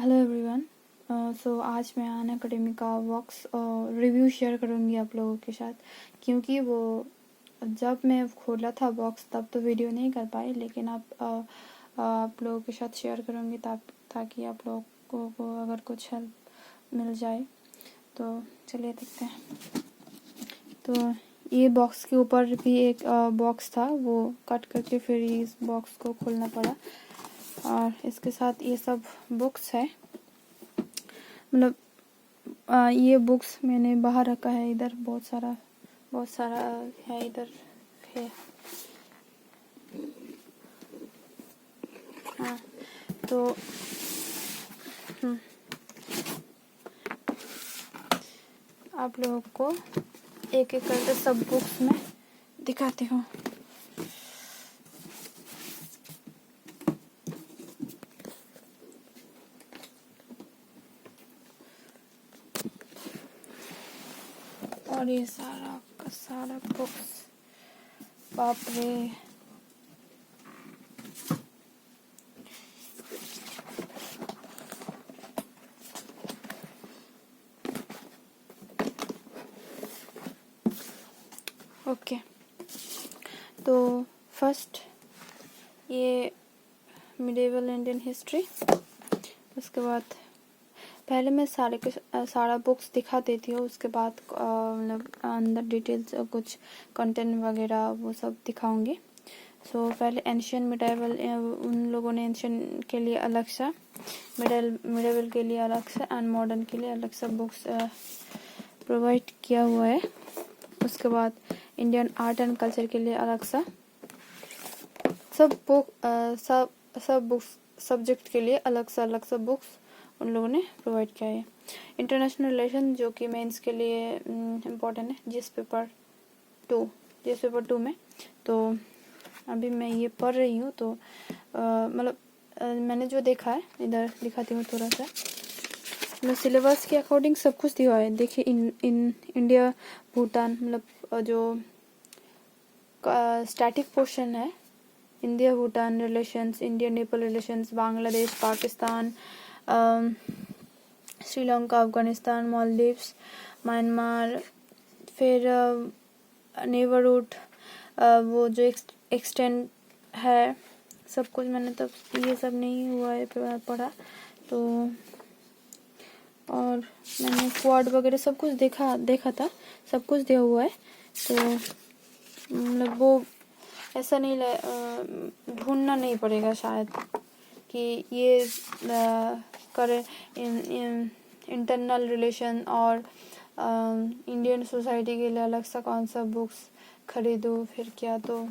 Hello everyone. सो आज मैं अन academy का वॉक्स रिव्यू शेयर करूँगी आप लोगों के साथ, क्योंकि वो जब मैं खोला था बॉक्स तब तो वीडियो नहीं कर पाई, लेकिन आप लोगों के साथ शेयर करूँगी ताकि आप लोगों को अगर कुछ हेल्प मिल जाए। तो चलिए देखते हैं। तो ये बॉक्स के ऊपर भी एक बॉक्स था, वो कट करके फिर इस बॉक्स को खोलना पड़ा। और इसके साथ ये सब बुक्स है, मतलब ये बुक्स मैंने बाहर रखा है। इधर बहुत सारा है, इधर है। हाँ, तो आप लोगों को एक एक करके सब बुक्स में दिखाती हूँ। और ये सारा का सारा बुक्स, बाप रे। ओके, तो फर्स्ट ये मिडिवल इंडियन हिस्ट्री। उसके बाद पहले मैं सारा बुक्स दिखा देती हूँ, उसके बाद मतलब अंदर डिटेल्स कुछ कंटेंट वगैरह वो सब दिखाऊंगी। सो पहले एंशियन मिडाइवल, उन लोगों ने एंशियन के लिए अलग सा, मिडाइवल के लिए अलग सा एंड मॉडर्न के लिए अलग सा बुक्स प्रोवाइड किया हुआ है। उसके बाद इंडियन आर्ट एंड कल्चर के लिए अलग सा, सब बुक्स सब्जेक्ट के लिए अलग सा बुक्स उन लोगों ने प्रोवाइड किया है। इंटरनेशनल रिलेशन जो कि मेंस के लिए इम्पोर्टेंट है, जिस पेपर टू में। तो अभी मैं ये पढ़ रही हूँ, तो मतलब मैंने जो देखा है, इधर दिखाती हूँ थोड़ा सा। मतलब सिलेबस के अकॉर्डिंग सब कुछ दिया है। देखिए, इन इंडिया भूटान, मतलब जो स्टैटिक पोर्शन है, India Bhutan relations, India Nepal relations, Bangladesh, Pakistan, Sri Lanka, Afghanistan, Maldives, Myanmar, फिर नेबरहुड, वो जो एक्सटेंड है, सब कुछ मैंने तब ये सब नहीं हुआ है पढ़ा। तो और मैंने क्वाड वगैरह सब कुछ देखा था, सब कुछ दिया हुआ है। तो मतलब वो ऐसा नहीं ढूंढना नहीं पड़ेगा शायद कि ये करे इंटरनल रिलेशन और इंडियन सोसाइटी के लिए अलग सा कौन सा बुक्स खरीदो फिर क्या, तो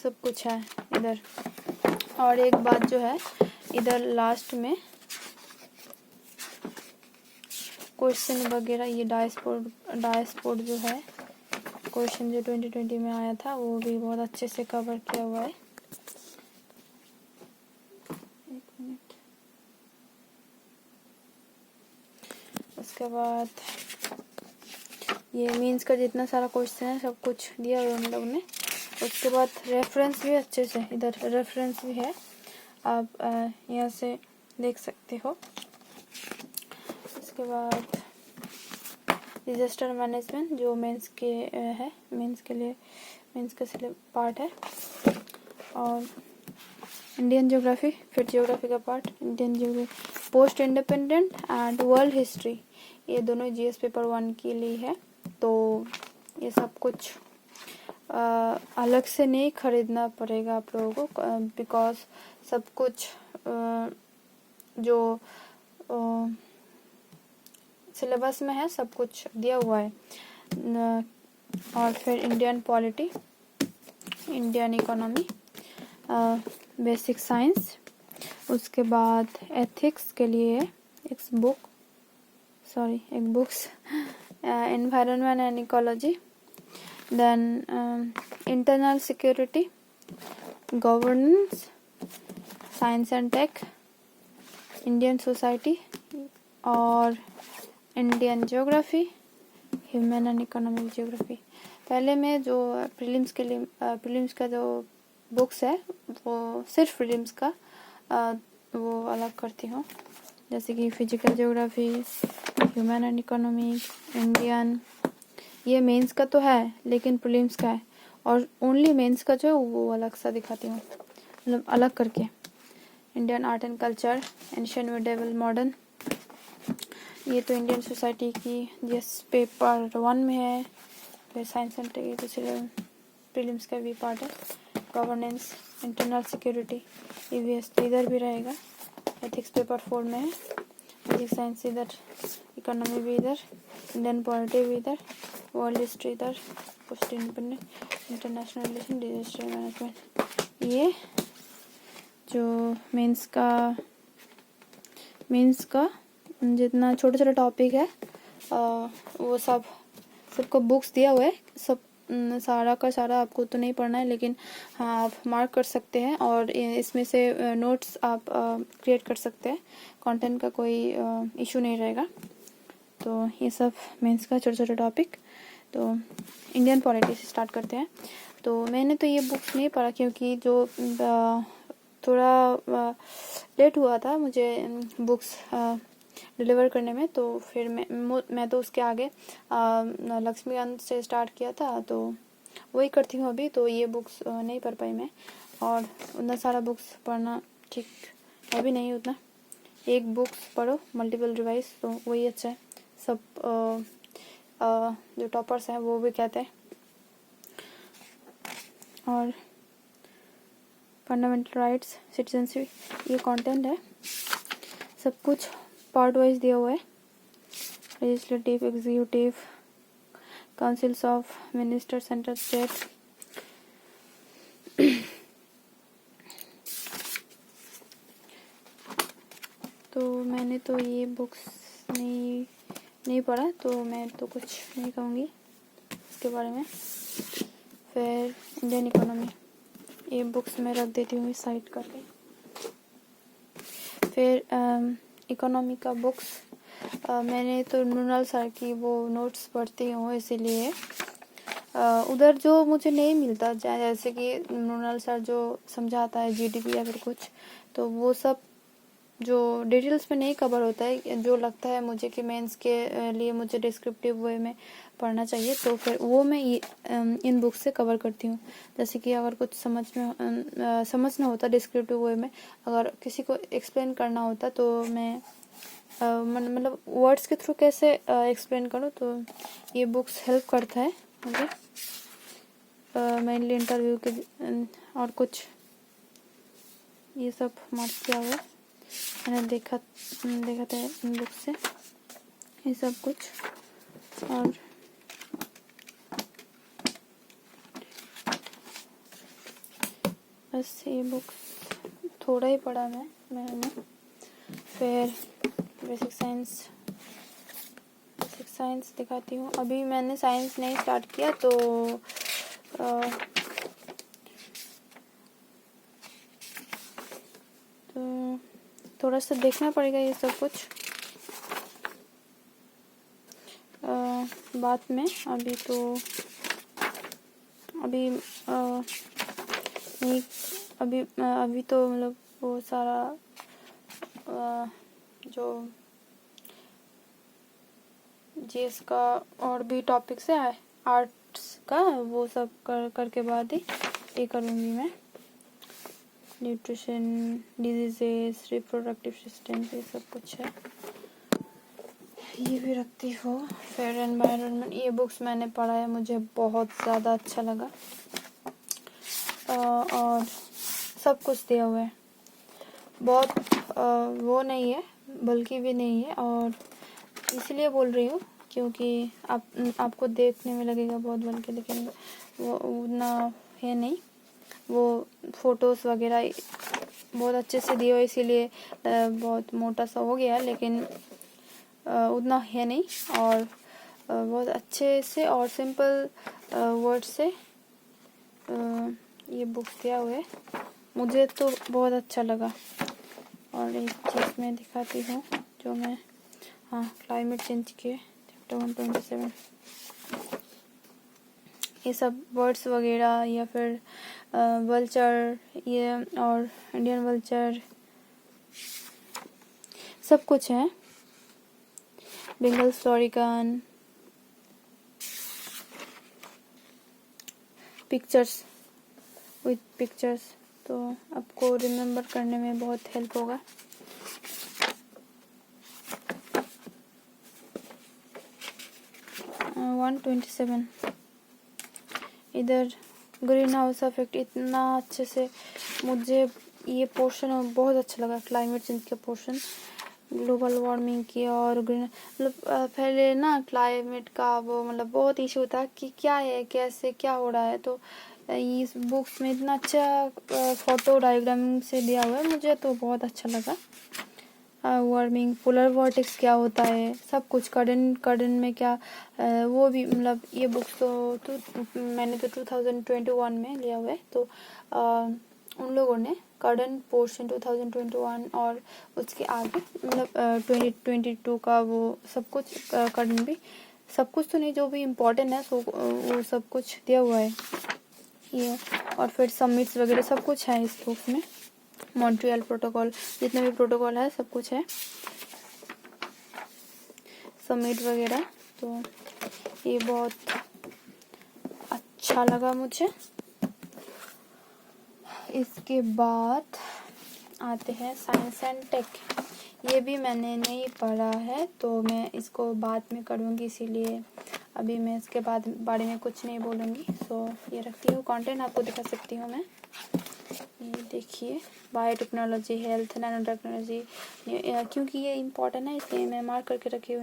सब कुछ है इधर। और एक बात जो है, इधर लास्ट में क्वेश्चन वगैरह, ये डायस्पोर्ट जो है, क्वेश्चन जो 2020 में आया था, वो भी बहुत अच्छे से कवर किया हुआ है। एक मिनट। उसके बाद ये मीन्स का जितना सारा क्वेश्चन है सब कुछ दिया हुआ है हम लोग ने। उसके बाद रेफरेंस भी अच्छे से, इधर रेफरेंस भी है, आप यहाँ से देख सकते हो। उसके बाद डिजास्टर मैनेजमेंट जो मेंस के है, मेंस का पार्ट है। और इंडियन ज्योग्राफी, फिर ज्योग्राफी का part, Indian geography, post independent and world history, ये दोनों जीएस पेपर 1 के लिए है। तो ये सब कुछ अलग से नहीं खरीदना पड़ेगा आप लोगों को, बिकॉज सब कुछ जो सिलेबस में है सब कुछ दिया हुआ है। और फिर Indian polity, Indian economy, basic science. उसके बाद एथिक्स के लिए एक books, environment and ecology, then internal security, governance, science and tech, Indian society, और Indian geography, human and economic geography. पहले में जो प्रीलिम्स का जो बुक्स है, वो सिर्फ प्रीलिम्स का वो अलग करती हूँ, जैसे कि physical geography, human and economic, Indian. ये मेंस का तो है लेकिन प्रीलिम्स का है, और ओनली मेंस का जो है वो अलग सा दिखाती हूँ, मतलब अलग करके। Indian art and culture, ancient, medieval, modern. ये तो इंडियन सोसाइटी की जिस पेपर 1 में है। फिर साइंस एंड टेक्नोलॉजी प्रीलिम्स का भी पार्ट है। गवर्नेंस, इंटरनल सिक्योरिटी, ईवीएस तो इधर भी रहेगा। एथिक्स पेपर 4 में है। एथिक्स साइंस इधर, इकोनॉमी भी इधर, इंडियन पॉलिटी भी इधर, वर्ल्ड हिस्ट्री इधर, post independent, international relation, disaster management. ये जो मेंस का जितना छोटा छोटा टॉपिक है वो सबको बुक्स दिया हुआ है। सब सारा का सारा आपको तो नहीं पढ़ना है, लेकिन हाँ आप मार्क कर सकते हैं और इसमें से नोट्स आप क्रिएट कर सकते हैं। कंटेंट का कोई इशू नहीं रहेगा। तो ये सब मेंस का छोटा छोटा टॉपिक। तो इंडियन पॉलिटी से स्टार्ट करते हैं। तो मैंने तो ये बुक्स नहीं पढ़ा क्योंकि जो थोड़ा लेट हुआ था मुझे बुक्स डिलीवर करने में, तो फिर मैं तो उसके आगे लक्ष्मीकांत से स्टार्ट किया था, तो वही करती हूँ अभी। तो ये बुक्स नहीं पढ़ पाई मैं, और उतना सारा बुक्स पढ़ना ठीक है भी नहीं उतना। एक बुक्स पढ़ो, मल्टीपल रिवाइज, तो वही अच्छा है। सब जो टॉपर्स हैं वो भी कहते हैं। और फंडामेंटल राइट्स, सिटीजनशिप, ये कंटेंट है। सब कुछ पार्ट वाइज दिया हुआ है। Legislative, executive, councils of minister, central state. तो मैंने तो ये बुक्स नहीं पढ़ा, तो मैं तो कुछ नहीं कहूँगी इसके बारे में। फिर इंडियन इकोनॉमी, ये बुक्स मैं रख देती हूँ इस साइड करके। फिर इकोनॉमी का बुक्स मैंने तो नूनल सर की वो नोट्स पढ़ती हूँ, इसीलिए उधर जो मुझे नहीं मिलता, जैसे कि नूनल सर जो समझाता है जीडीपी या फिर कुछ, तो वो सब जो डिटेल्स में नहीं कवर होता है, जो लगता है मुझे कि मेंस के लिए मुझे डिस्क्रिप्टिव वे में पढ़ना चाहिए, तो फिर वो मैं इन बुक से कवर करती हूँ। जैसे कि अगर कुछ समझना होता डिस्क्रिप्टिव वे में, अगर किसी को एक्सप्लेन करना होता, तो मैं मतलब वर्ड्स के थ्रू कैसे एक्सप्लेन करूँ, तो ये बुक्स हेल्प करता है मुझे मेनली इंटरव्यू के। और कुछ ये सब मार्क किया हुआ मैंने देखा था इन बुक से, ये सब कुछ। और बस ये बुक्स थोड़ा ही पढ़ा मैंने। फिर बेसिक साइंस दिखाती हूँ। अभी मैंने साइंस नहीं स्टार्ट किया, तो थोड़ा सा देखना पड़ेगा ये सब कुछ बाद में। अभी तो मतलब वो सारा जो जीएस का और भी टॉपिक्स है आर्ट्स का, वो सब करके बाद ही ये करूँगी मैं। न्यूट्रिशन, डिजीजेस, रिप्रोडक्टिव सिस्टम, ये सब कुछ है, ये भी रखती हो। फिर एनवायरनमेंट, ये बुक्स मैंने पढ़ा है, मुझे बहुत ज़्यादा अच्छा लगा। और सब कुछ दिया हुआ है, बहुत वो नहीं है, बल्कि भी नहीं है। और इसलिए बोल रही हूँ क्योंकि आपको देखने में लगेगा बहुत बल्कि, लेकिन वो उतना है नहीं। वो फोटोज़ वगैरह बहुत अच्छे से दिए हुए, इसीलिए बहुत मोटा सा हो गया, लेकिन उतना है नहीं। और बहुत अच्छे से और सिंपल वर्ड से ये बुक दिया हुआ है, मुझे तो बहुत अच्छा लगा। और एक चीज़ मैं दिखाती हूँ जो मैं क्लाइमेट चेंज के चैप्टर 127, ये सब वर्ड्स वगैरह, या फिर वल्चर, ये और इंडियन वल्चर, सब कुछ है। बंगाल स्टोरी गन, पिक्चर्स विथ पिक्चर्स, तो आपको रिमेम्बर करने में बहुत हेल्प होगा। uh, 127। इधर ग्रीन हाउस इफेक्ट इतना अच्छे से, मुझे ये पोर्शन बहुत अच्छा लगा, क्लाइमेट चेंज का पोर्शन, ग्लोबल वार्मिंग की और ग्रीन, मतलब पहले ना क्लाइमेट का वो मतलब बहुत इशू था कि क्या है, कैसे क्या हो रहा है, तो इस बुक्स में इतना अच्छा फोटो डायग्राम से दिया हुआ है, मुझे तो बहुत अच्छा लगा। वार्मिंग, पोलर वॉर्टेक्स क्या होता है, सब कुछ, करंट में क्या, वो भी मतलब ये बुक्स तो मैंने तो 2021 में लिया हुआ है, तो उन लोगों ने करंट पोर्शन 2021 और उसके आगे मतलब 2022 का वो सब कुछ, करंट भी सब कुछ तो नहीं, जो भी इम्पोर्टेंट है सो वो सब कुछ दिया हुआ है ये, और फिर समिट्स वगैरह सब कुछ है इस बुक में। मॉन्ट्रियल प्रोटोकॉल, जितने भी प्रोटोकॉल है सब कुछ है, समिट वगैरह, तो ये बहुत अच्छा लगा मुझे। इसके बाद आते हैं साइंस एंड टेक। ये भी मैंने नहीं पढ़ा है, तो मैं इसको बाद में करूँगी, इसीलिए अभी मैं इसके बारे में कुछ नहीं बोलूँगी। सो ये रखती हूँ, कंटेंट आपको दिखा सकती हूँ मैं। ये देखिए, बायोटेक्नोलॉजी, हेल्थ, नैनो टेक्नोलॉजी, क्योंकि ये इम्पोर्टेंट है इसलिए मैं मार्क करके रखी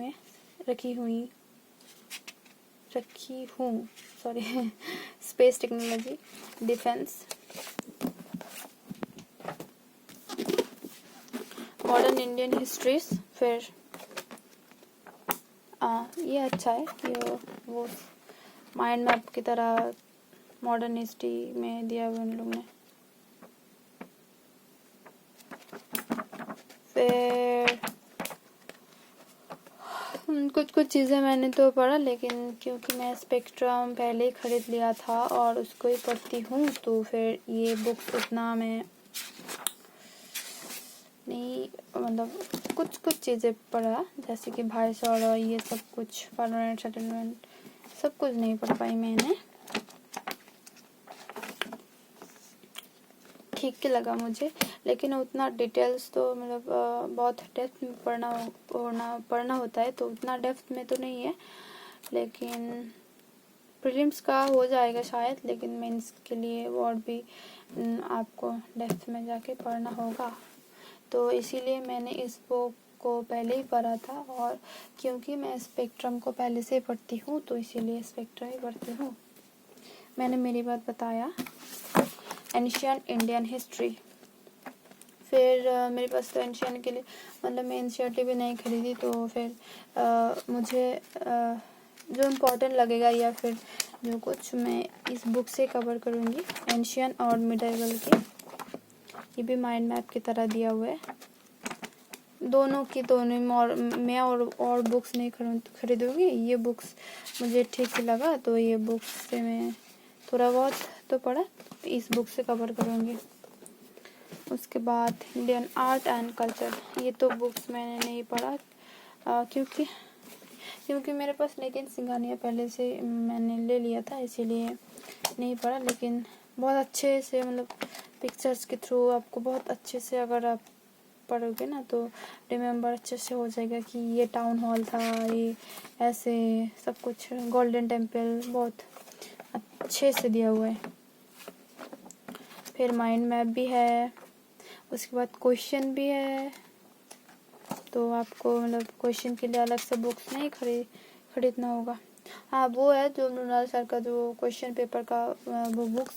हूँ sorry space technology, defence, modern Indian histories, फिर ये अच्छा है, ये वो माइंड मैप की तरह मॉडर्न हिस्ट्री में दिया हुआ उन लोग ने। फिर कुछ चीज़ें मैंने तो पढ़ा, लेकिन क्योंकि मैं स्पेक्ट्रम पहले ही ख़रीद लिया था और उसको ही पढ़ती हूँ, तो फिर ये बुक्स उतना मैं नहीं, मतलब कुछ चीज़ें पढ़ा, जैसे कि भाईचारा, ये सब कुछ, परमानेंट सेटलमेंट, सब कुछ नहीं पढ़ पाई मैंने। ठीक ही लगा मुझे, लेकिन उतना डिटेल्स तो मतलब बहुत डेप्थ में पढ़ना होता है, तो उतना डेप्थ में तो नहीं है, लेकिन प्रीलिम्स का हो जाएगा शायद, लेकिन मेंस के लिए और भी आपको डेप्थ में जाके पढ़ना होगा। तो इसीलिए मैंने इस बुक को पहले ही पढ़ा था, और क्योंकि मैं स्पेक्ट्रम को पहले से पढ़ती हूँ, तो इसीलिए स्पेक्ट्रम ही पढ़ती हूँ। मैंने मेरी बात बताया। एंशिएंट इंडियन हिस्ट्री, फिर मेरे पास तो एंशिएंट के लिए मतलब मैं एनसीईआरटी भी नहीं खरीदी, तो फिर मुझे जो इम्पोर्टेंट लगेगा या फिर जो कुछ मैं इस बुक से कवर करूँगी, एंशिएंट और मिडाइवल के, ये भी माइंड मैप की तरह दिया हुआ है। दोनों मैं और बुक्स नहीं खरीदूँगी, ये बुक्स मुझे ठीक ही लगा, तो ये बुक्स से मैं थोड़ा बहुत तो पढ़ा, इस बुक से कवर करूँगी। उसके बाद इंडियन आर्ट एंड कल्चर, ये तो बुक्स मैंने नहीं पढ़ा, क्योंकि मेरे पास नितिन सिंघानिया पहले से मैंने ले लिया था, इसीलिए नहीं पढ़ा, लेकिन बहुत अच्छे से मतलब पिक्चर्स के थ्रू आपको बहुत अच्छे से अगर आप पढ़ोगे ना, तो रिमेम्बर अच्छे से हो जाएगा कि ये टाउन हॉल था, ये ऐसे सब कुछ, गोल्डन टेम्पल, बहुत अच्छे से दिया हुआ है। फिर माइंड मैप भी है, उसके बाद क्वेश्चन भी है, तो आपको मतलब क्वेश्चन के लिए अलग से बुक्स नहीं खरीदना होगा। हाँ, वो है जो मृणाल सर का जो क्वेश्चन पेपर का वो बुक्स